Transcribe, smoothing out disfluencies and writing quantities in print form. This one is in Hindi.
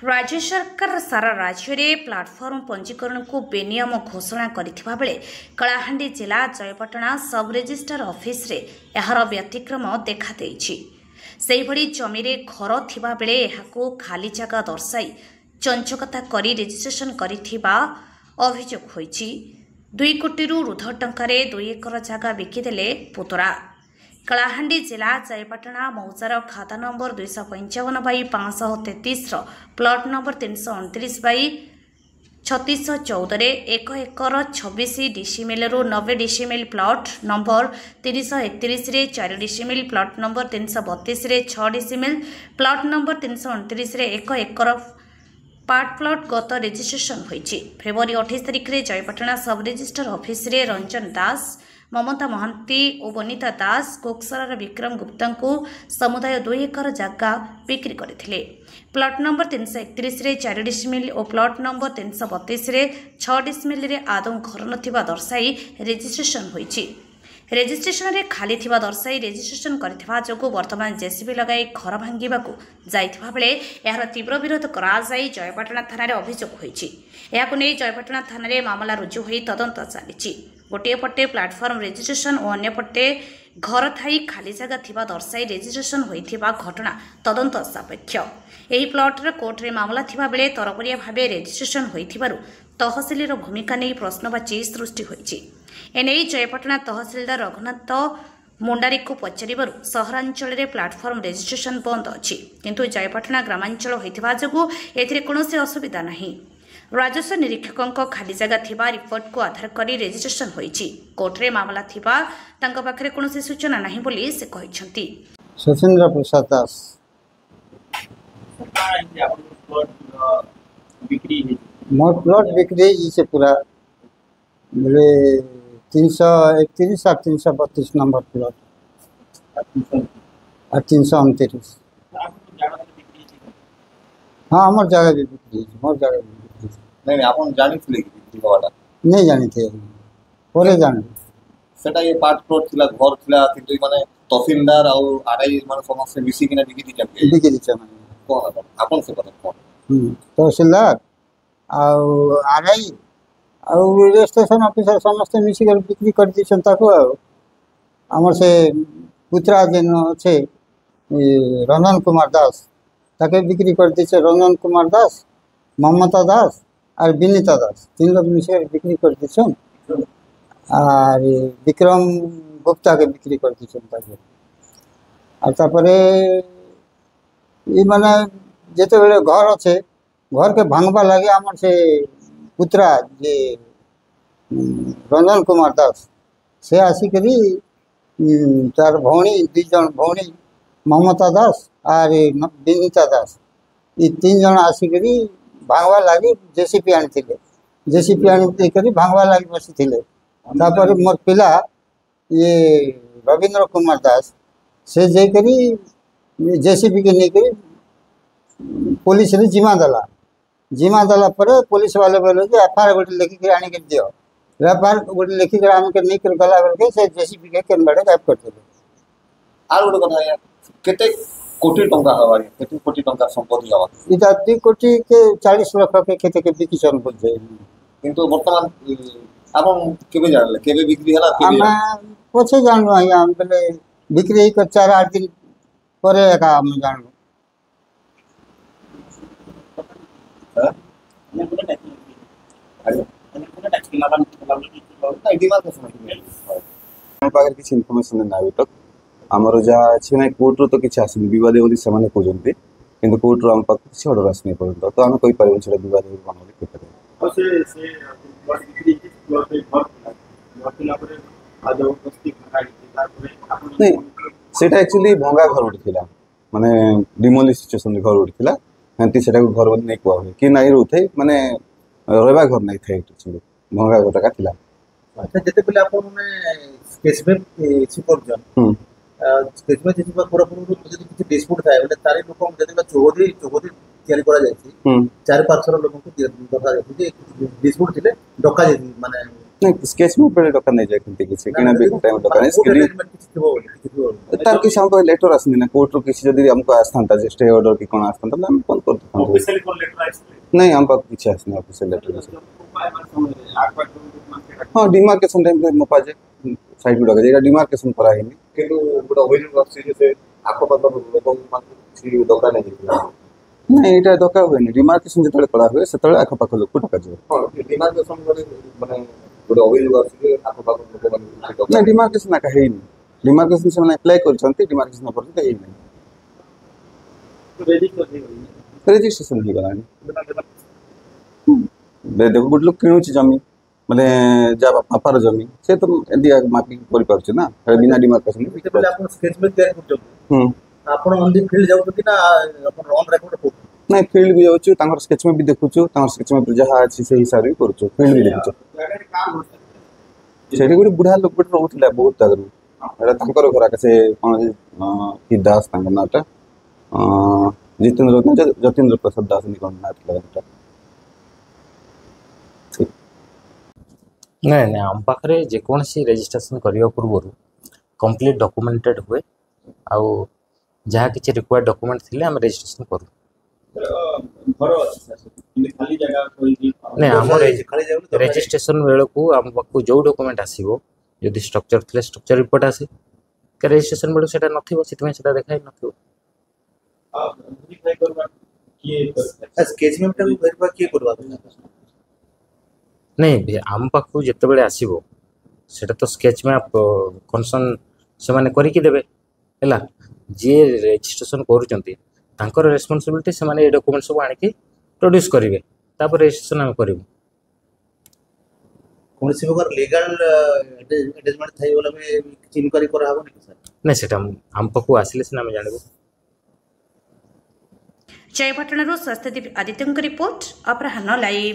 राज्य सरकार सारा राज्य में प्लाटफर्म पंजीकरण को बेनियम घोषणा करथिबा बेले कलाहांडी जिला जयपटना सब रेजिस्ट्रार ऑफिस रे एहार व्यतिक्रम देखा देइछि। सेहिभଳି जमीरे घर थिबा बेले एहाको खाली जगह दर्शाई चंचकता करी रेजिस्ट्रेशन करिथिबा अभियोग होइछि। 2 कोटी रु ऊर्ध्व टंकारे 2 एकर जगह बिकिदेले पुतरा। कलाहांडी जिला जयपटना मौजार खाता नंबर 255/533 प्लॉट नंबर 329/3614 1 एकर 26 डिसिमिल रु 90 डिसिमिल प्लॉट नंबर 331 रे 4 डिसिमिल प्लॉट नंबर 332 रे 6 डिसिमिल प्लॉट नंबर 329 रे 1 एकर पार्ट प्लॉट गत रेजिस्ट्रेशन होइछि। फेब्रुआरी 28 तारिख रे जयपटना सब रेजिस्ट्रार ऑफिस रे रंजन दास, ममता महांती और वनिता दास कोकसरार विक्रम गुप्ता को समुदाय 2 एकर जगह बिक्री करथिले। प्लॉट नंबर 331 रे 4 डिसिमिल और प्लॉट नंबर 332 रे 6 डिसिमिल रे आदौ घर नथिबा दर्शाई रेजिस्ट्रेशन होइछि। रेजिस्ट्रेशन रे खाली थिबा दर्शाई रेजिस्ट्रेशन करथिबा जोगु वर्तमान जेसीबी लगाई घर भांगिबा को जाइथिबा बेले एहार तीव्र विरोध करा जाई जयपटना थाना रे अभियोग होइछि। एहाकु नै जयपटना थाना रे मामला रुजु होई तदंत चालिछि। गोटे पटे प्लाटफर्म रेजिस्ट्रेशन और अन्य पटे घर थाई खाली जगह थिबा दर्शाई रेजिस्ट्रेशन होइथिबा घटना तदंत सापेक्ष। एही प्लॉट रे कोर्ट रे मामला थिबा बेले तरबरिया भाबे रेजिस्ट्रेशन होइथिबारु तहसिलर भूमिका नै प्रश्नवाची सृष्टि होइछि। एने जयपटना तहसिलदार रघुनाथ मुंडारी को पचारिबारु सहरांचल रे प्लाटफर्म रेजिस्ट्रेशन बंद अछि, किंतु जयपटना ग्रामांचल होइथिबा जोगु एथिरे कोनोसी असुविधा नाही। राजस्व निरीक्षकों खाली जगह थिबा रिपोर्ट को आधार करी रेजिस्ट्रेशन होइछि। कोर्ट रे मामला थिबा तांका पाखरे कोनोसी सूचना नाही बोली से कहिसंती। सचिंद्र प्रसाद दास मोर प्लॉट बिक्री से पूरा मेरे 331 और 332 नंबर प्लॉट और 329। हाँ हमार जगह भी बिक्री मोर जगह नहीं आपन जानी थिले कि बिक्री होवाटा नहीं जानी थे परे जान सेटा ये पार्ट प्लॉट थिला घर थिला किंतु माने तहसीलदार और आरआई माने समस्त मिसी किना बिक्री दिचके बिक्री दिचे माने कोन आपन से पता कोन तहसीलदार और आरआई और रजिस्ट्रेशन ऑफिसर समस्त मिसी कर बिक्री कर दिछन ताको हमर से पुत्रा जेन छे रंजन कुमार दास ताके बिक्री कर दिछे। रंजन कुमार दास, ममता दास और विनीता दास 3 लोग मिसे बिक्री कर दिछन और विक्रम गुप्ता के बिक्री कर दिछन ताके। और तापरे ई माने जेते बेले घर अच्छे घर के भांगबा लगे हमर से पुत्रा जे रंजन कुमार दास से आसिकरी तार भौणी 2 जन भौणी ममता दास और विनीता दास ये 3 जन आसिकरी भांगवा लगे जेसीपी आनी जेसीपी आनी करी भांगवा लगे बसी थिले। तापर मोर पिला ये रविंद्र कुमार दास से जेकरी जेसीपी के नहीं पुलिस रे जिमा दला पर पुलिस वाले बोले कि एफआईआर गोटे लिखिक आनी के दियो। एफआईआर गोटे लिखिक आनी के नहीं गला बेले से जेसीपी के केन बाड़े गायब करते। आर गोटे कथा या केते कोटी टंका हवा केते कोटी टंका संपत्ति हवा इदा 2 कोटी के 40 लाख के केते के बिकिसन बोल जाय किंतु वर्तमान आपन केबे जानले केबे बिक्री हला केबे हम पछे जानलो हम बेले बिक्री कर 4-8 दिन परे का हम जानलो किसी इनफॉरमेशन ना अभी तक आमर जहाँ अच्छे ना कोर्ट रो तो किसी आसनी बद बोली से कहते कि कोर्ट रो आम पाक किसी ऑर्डर आसनी पर्यंत तो आम कही पारे से बद नहीं से एक्चुअली भंगा घर गोटे था माने डिमोलिश सिचुएशन घर गोटे था हेंती से घर बोली नहीं कह कि नहीं रोथे माने रहा घर नहीं था एक्चुअली भंगा घर का थिला। अच्छा जते पहले आपन ने स्केचमेप सुपरजन स्केचमेप जेबा पूरा पूरा जति किछि डिस्प्यूट थाए बोले तारे लोक जति चौधरी तयारी करा जायछि 4-5 लोक को दखा जायछि जे डिस्प्यूट थिले डका जायछि माने नहीं स्केच में पड़े डका नहीं जाए किंतु किसी किना भी टाइम डका नहीं स्क्रीन तार किसी हमको लेटर आसनी ना कोर्ट रो किसी जदी हमको आस्थांता जे स्टे ऑर्डर की कोन आस्थांता हम फोन कर देता ऑफिशियली कोन लेटर आइसले नहीं हम पाक किसी आसनी ऑफिशियल लेटर हां डिमार्केशन टाइम पे मपाजे साइड गुडा जेगा डिमार्केशन करा है কিন্তু গোটা অভিযোগ আসছে যে আখপাখর লোক মানে কিছু দোকান নেই नहीं এটা দকা হয়নি ডিমার্কেশন যেতলে করা হয় সেতলে আখপাখ লোক টাকা যাবে হ্যাঁ ডিমার্কেশন করে মানে গোটা অভিযোগ আসছে যে আখপাখর লোক মানে না ডিমার্কেশন না কাহিনী ডিমার্কেশন से मैंने अप्लाई करछंती डिमार्केशन पर तो ही नहीं रेजिस्ट्रेशन ही गलानी देखो गुड लोग किणु छी जमी माने जा पापार जमी से तो एदिया मार्किंग करि परछ ना बिना डिमार्केशन ते पहले आपण स्केच में तैयार करछो आपण ऑन द फील्ड जाउ कि ना आपण ऑन रेकॉर्ड को नहीं फील्ड भी जाउछु तांगर स्केच में भी देखुछु तांगर स्केच में जहा अछि से हिसाब भी करछु फील्ड भी देखुछु सेठी गुडी बुढ़ा लोक बट रहउतला बहुत तगरु एटा तांकर घर आके कोन की दास तांकर नाटा जतीन्द्र प्रसाद दास निकन नाटला नहीं नहीं आम पाखे जेकोसी रेजिस्ट्रेशन करने पूर्व कंप्लीट डॉक्यूमेंटेड हुए आउ जहाँ किसी रिक्वायर्ड डॉक्यूमेंट थिले हम रेजिस्ट्रेशन करूँ नहीं आम रेजिस्ट्रेशन बेल को आम पाक जो डॉक्यूमेंट आसो जदि स्ट्रक्चर थे स्ट्रक्चर रिपोर्ट आसे रेजिस्ट्रेशन बेलू से नथिबो सितमे सेटा देखाई नथिबो स्केच में वेरीफाई किए करबा नहीं आम पाखु जिते बड़े आसीबो सेटा तो स्केच में कनसन से माने करी की देबे हैला जे रेजिस्ट्रेशन करूचंती तांकर रेस्पोंसिबिलिटी से माने ए डॉक्यूमेंट सब आनि के प्रोड्यूस करिवे तापर रेजिस्ट्रेशन हम करिवो कौन सी प्रकार लीगल अटैचमेंट थाई वाला में इनक्वायरी करा हबो नहीं सर नहीं सेटा आम पाखु आसिले से हम जानबो जयपटनारू स्वास्थ्य आदित्यଙ୍କ रिपोर्ट अपराह्न लाइव।